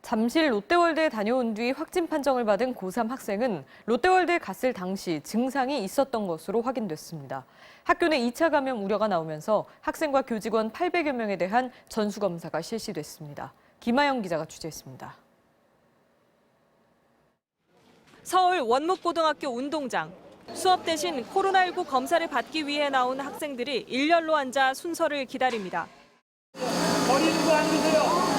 잠실 롯데월드에 다녀온 뒤 확진 판정을 받은 고3 학생은 롯데월드에 갔을 당시 증상이 있었던 것으로 확인됐습니다. 학교 내 2차 감염 우려가 나오면서 학생과 교직원 800여 명에 대한 전수검사가 실시됐습니다. 김아영 기자가 취재했습니다. 서울 원목고등학교 운동장. 수업 대신 코로나19 검사를 받기 위해 나온 학생들이 일렬로 앉아 순서를 기다립니다. 거리 두고 앉으세요.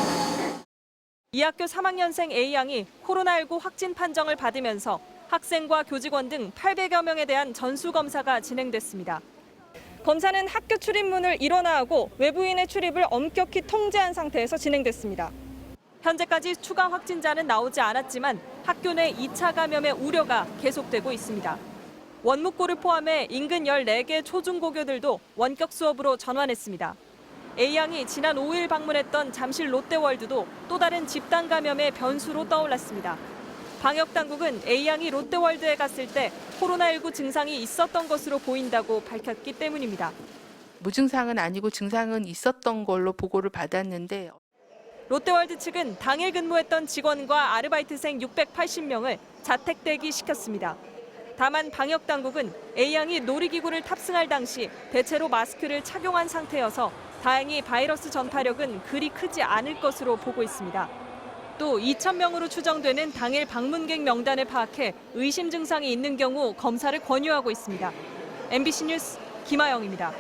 이 학교 3학년생 A양이 코로나19 확진 판정을 받으면서 학생과 교직원 등 800여 명에 대한 전수검사가 진행됐습니다. 검사는 학교 출입문을 일원화하고 외부인의 출입을 엄격히 통제한 상태에서 진행됐습니다. 현재까지 추가 확진자는 나오지 않았지만 학교 내 2차 감염의 우려가 계속되고 있습니다. 원무고를 포함해 인근 14개 초중고교들도 원격 수업으로 전환했습니다. A양이 지난 5일 방문했던 잠실 롯데월드도 또 다른 집단 감염의 변수로 떠올랐습니다. 방역당국은 A양이 롯데월드에 갔을 때 코로나19 증상이 있었던 것으로 보인다고 밝혔기 때문입니다. 무증상은 아니고 증상은 있었던 걸로 보고를 받았는데 롯데월드 측은 당일 근무했던 직원과 아르바이트생 680명을 자택 대기시켰습니다. 다만 방역당국은 A양이 놀이기구를 탑승할 당시 대체로 마스크를 착용한 상태여서 다행히 바이러스 전파력은 그리 크지 않을 것으로 보고 있습니다. 또 2,000명으로 추정되는 당일 방문객 명단을 파악해 의심 증상이 있는 경우 검사를 권유하고 있습니다. MBC 뉴스 김아영입니다.